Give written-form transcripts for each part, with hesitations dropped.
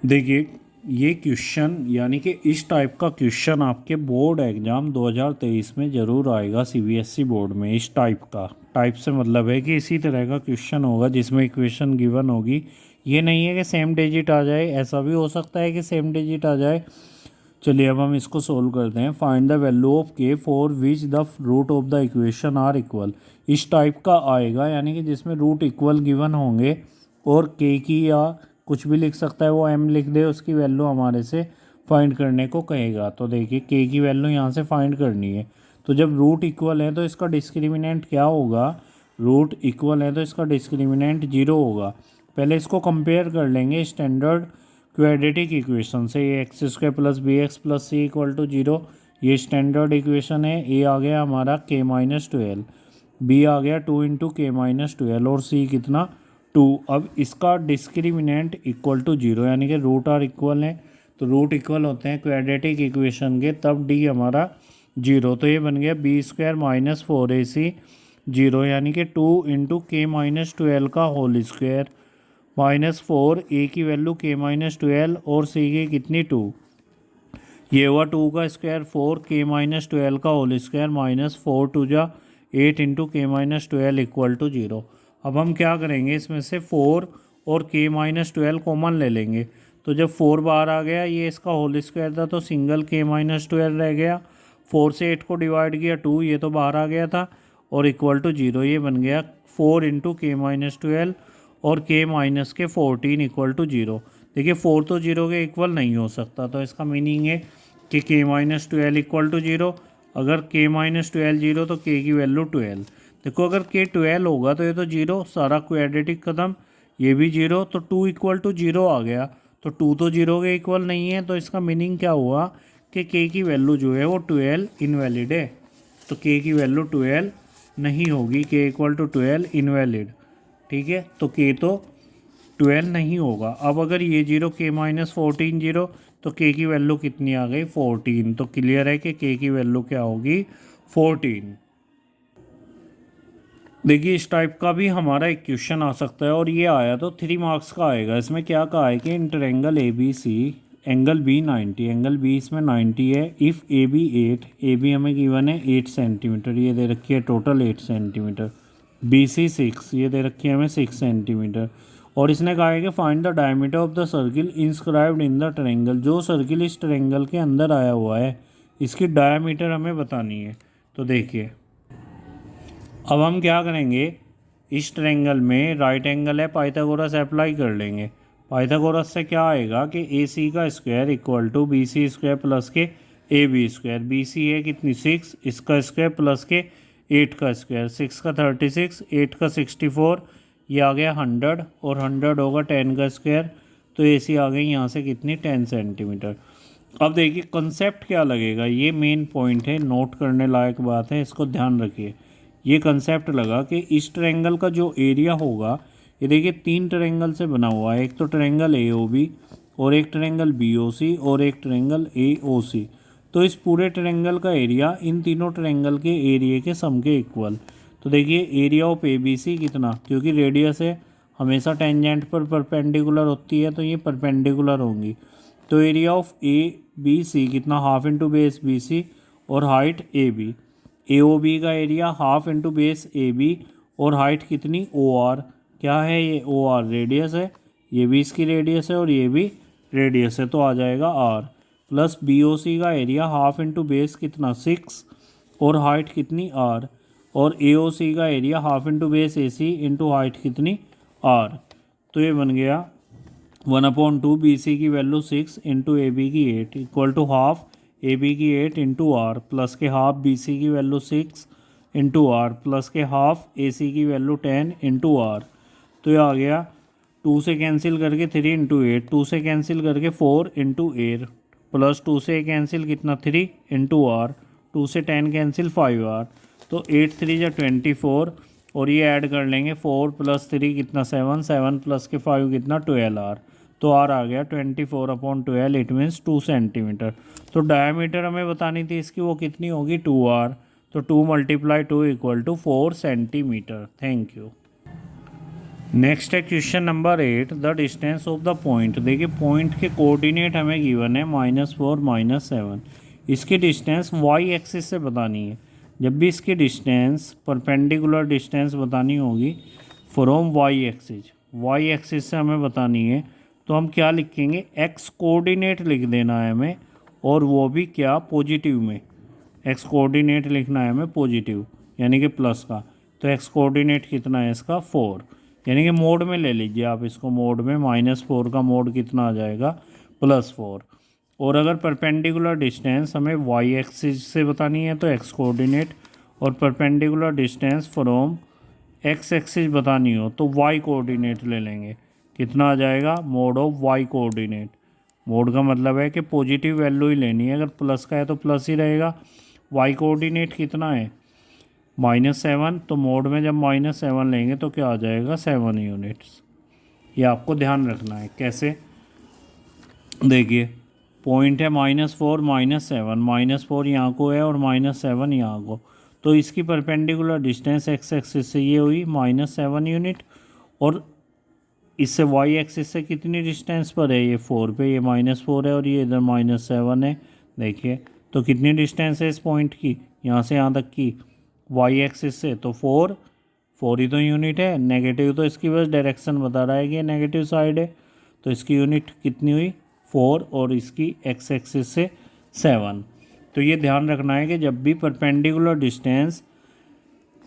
देखिए, ये क्वेश्चन यानी कि इस टाइप का क्वेश्चन आपके बोर्ड एग्ज़ाम 2023 में ज़रूर आएगा सीबीएसई बोर्ड में। इस टाइप का, टाइप से मतलब है कि इसी तरह का क्वेश्चन होगा जिसमें इक्वेशन गिवन होगी। ये नहीं है कि सेम डिजिट आ जाए, ऐसा भी हो सकता है कि सेम डिजिट आ जाए। चलिए अब हम इसको सोल्व करते हैं। Find the value of k for which the root of the equation are equal. इस टाइप का आएगा यानी कि जिसमें रूट इक्वल गिवन होंगे और के की या कुछ भी लिख सकता है, वो एम लिख दे, उसकी वैल्यू हमारे से फाइंड करने को कहेगा। तो देखिए के की वैल्यू यहाँ से फाइंड करनी है। तो जब रूट इक्वल है तो इसका डिस्क्रिमिनेंट क्या होगा? रूट इक्वल है तो इसका डिस्क्रिमिनेंट 0 होगा। पहले इसको कंपेयर कर लेंगे स्टैंडर्ड क्वाड्रेटिक इक्वेशन से। ये x square plus b x plus c equal to 0, ये स्टैंडर्ड इक्वेशन है। ए आ गया हमारा के माइनस 12, बी आ गया 2 इंटू के माइनस 12 और सी कितना 2। अब इसका डिस्क्रिमिनेंट इक्वल टू 0 यानी कि रूट आर इक्वल है। तो रूट इक्वल होते हैं क्वाड्रेटिक इक्वेशन के, तब डी हमारा 0। तो ये बन गया बी स्क्वायर माइनस 4ac 0 यानी कि 2 इंटू के माइनस 12 का होल स्क्वायर माइनस 4, ए की वैल्यू के माइनस 12 और सी की कितनी 2। ये हुआ 2 का स्क्वायर 4 के माइनस 12 का होल स्क्वायर माइनस 4 टू जा 8 इंटू के माइनस 12 इक्वल टू 0। अब हम क्या करेंगे, इसमें से 4 और के माइनस 12 कॉमन ले लेंगे। तो जब 4 बाहर आ गया, ये इसका होल स्क्वायर था तो सिंगल के माइनस 12 रह गया। 4 से 8 को डिवाइड किया 2, ये तो बाहर आ गया था और इक्वल टू 0। ये बन गया 4 इंटू के माइनस 12 और के माइनस के 14 इक्वल टू 0। देखिए 4 तो 0 के इक्वल नहीं हो सकता, तो इसका मीनिंग है कि के माइनस 12 इक्वल टू 0। अगर के माइनस 12 0 तो के की वैल्यू 12। देखो अगर के 12 होगा तो ये तो 0, सारा क्वाड्रेटिक खत्म, ये भी 0, तो 2 इक्वल टू 0 आ गया। तो 2 तो 0 के इक्वल नहीं है, तो इसका मीनिंग क्या हुआ कि के की वैल्यू जो है वो 12 इनवैलिड है। तो के की वैल्यू 12 नहीं होगी, के इक्वल टू 12 इनवैलिड। ठीक है, तो के तो 12 नहीं होगा। अब अगर ये 0 के माइनस 14 0, तो के की वैल्यू कितनी आ गई 14। तो क्लियर है कि के की वैल्यू क्या होगी 14। देखिए इस टाइप का भी हमारा एक क्वेश्चन आ सकता है और ये आया तो 3 मार्क्स का आएगा। इसमें क्या कहा है कि in triangle A B C angle B 90, angle B इसमें 90 है। If A B 8, A B हमें गिवन है 8 सेंटीमीटर, ये दे रखी है टोटल 8 सेंटीमीटर। बी सी 6, ये दे रखी है हमें 6 सेंटीमीटर। और इसने कहा है कि find the diameter of the circle inscribed in the triangle. जो सर्किल इस ट्रायंगल के अंदर आया हुआ है, इसकी डायमीटर हमें बतानी है। तो देखिए अब हम क्या करेंगे, इस ट्रायंगल में राइट एंगल है, पाइथागोरस अप्लाई कर लेंगे। पाइथागोरस से क्या आएगा कि ए सी का square equal to B C square plus के A B square. B C है कितनी 6, इसका स्क्वायर प्लस के 8 का स्क्वायर, 6 का 36, 8 का 64, ये आ गया 100 और 100 होगा 10 का स्क्वायर। तो ए सी आ गई यहाँ से कितनी 10 सेंटीमीटर। अब देखिए कंसेप्ट क्या लगेगा, ये मेन पॉइंट है, नोट करने लायक बात है, इसको ध्यान रखिए। ये कंसेप्ट लगा कि इस ट्रायंगल का जो एरिया होगा, ये देखिए 3 ट्रायंगल से बना हुआ है। एक तो ट्रायंगल ए ओ बी और एक ट्रायंगल बी ओ सी और एक ट्रायंगल ए ओ सी। तो इस पूरे ट्रायंगल का एरिया इन तीनों ट्रायंगल के एरिया के सम के इक्वल। तो देखिए area of A B C कितना, क्योंकि रेडियस है हमेशा टेंजेंट पर परपेंडिकुलर होती है, तो ये परपेंडिकुलर होंगी। तो area of A B C कितना, half into base B C और height A B. A O B का area half into base A B और हाइट कितनी ओ आर। क्या है ये ओ आर, रेडियस है, ये भी इसकी रेडियस है और ये भी रेडियस है, तो आ जाएगा आर। प्लस बी ओ सी का एरिया हाफ इंटू बेस कितना 6 और हाइट कितनी आर। और ए ओ सी का एरिया हाफ इंटू बेस ए सी इंटू हाइट कितनी आर। तो ये बन गया 1/2 बी सी की वैल्यू 6 इंटू ए बी की 8 equal to half a b की 8 इंटू आर प्लस के हाफ बी सी की वैल्यू 6 इंटू आर प्लस के हाफ ए सी की वैल्यू 10 इंटू आर। तो ये आ गया 2 से कैंसिल करके 3 इंटू 8, 2 से कैंसिल करके 4 इंटू 8 प्लस 2 से कैंसिल कितना 3 इंटू आर, 2 से 10 कैंसिल 5 आर। तो 8 3 या 24 और ये ऐड कर लेंगे 4 प्लस 3 कितना 7, 7 प्लस के 5 कितना 12 आर। तो आर आ गया 24/12, इट मीन्स 2 सेंटीमीटर। तो डायमीटर हमें बतानी थी इसकी, वो कितनी होगी 2 आर। तो 2 × 2 equal to 4 centimetre. Thank you. Next है question number 8, the distance of the point. देखिए पॉइंट के कोऑर्डिनेट हमें गिवन है -4 -7। इसकी डिस्टेंस वाई एक्सिस से बतानी है। जब भी इसकी डिस्टेंस परपेंडिकुलर डिस्टेंस बतानी होगी फ्रॉम वाई एक्सिस से हमें बतानी है, तो हम क्या लिखेंगे, एक्स कोऑर्डिनेट लिख देना है हमें, और वो भी क्या, पॉजिटिव में। एक्स कोऑर्डिनेट लिखना है हमें पॉजिटिव, यानी कि प्लस का। तो एक्स कोऑर्डिनेट कितना है इसका, 4, यानी कि मोड में ले लीजिए आप इसको, मोड में -4 का मोड कितना आ जाएगा, +4। और अगर परपेंडिकुलर डिस्टेंस हमें वाई एक्सिस से बतानी है तो एक्स कोऑर्डिनेट, और perpendicular distance from x axis बतानी हो तो वाई कोऑर्डिनेट ले लेंगे। कितना आ जाएगा, mod of y coordinate. Mod का मतलब है कि पॉजिटिव वैल्यू ही लेनी है, अगर प्लस का है तो प्लस ही रहेगा। वाई कोऑर्डिनेट कितना है, -7, तो मोड में जब -7 लेंगे तो क्या आ जाएगा, 7 यूनिट्स। ये आपको ध्यान रखना है। कैसे, देखिए पॉइंट है -4 -7, -4 यहाँ को है और -7 यहाँ को, तो इसकी परपेंडिकुलर डिस्टेंस एक्स एक्सिस से ये हुई -7 यूनिट, और इससे वाई एक्सिस से कितनी डिस्टेंस पर है, ये 4 पे, ये -4 है और ये इधर -7 है। देखिए तो कितनी डिस्टेंस है इस पॉइंट की, यहाँ से यहाँ तक की, वाई एक्सिस से, तो 4 ही तो यूनिट है। नेगेटिव तो इसकी बस डायरेक्शन बता रहा है कि नेगेटिव साइड है, तो इसकी यूनिट कितनी हुई, 4, और इसकी एक्स एक्सिस से 7। तो ये ध्यान रखना है कि जब भी परपेंडिकुलर डिस्टेंस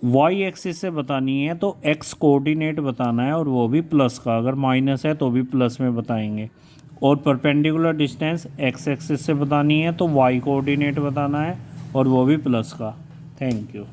वाई एक्सिस से बतानी है तो एक्स कोऑर्डिनेट बताना है, और वो भी प्लस का। अगर माइनस है तो भी प्लस में बताएंगे। और परपेंडिकुलर डिस्टेंस एक्स एक्सिस से बतानी है तो वाई कोऑर्डिनेट बताना है, और वो भी प्लस का। Thank you.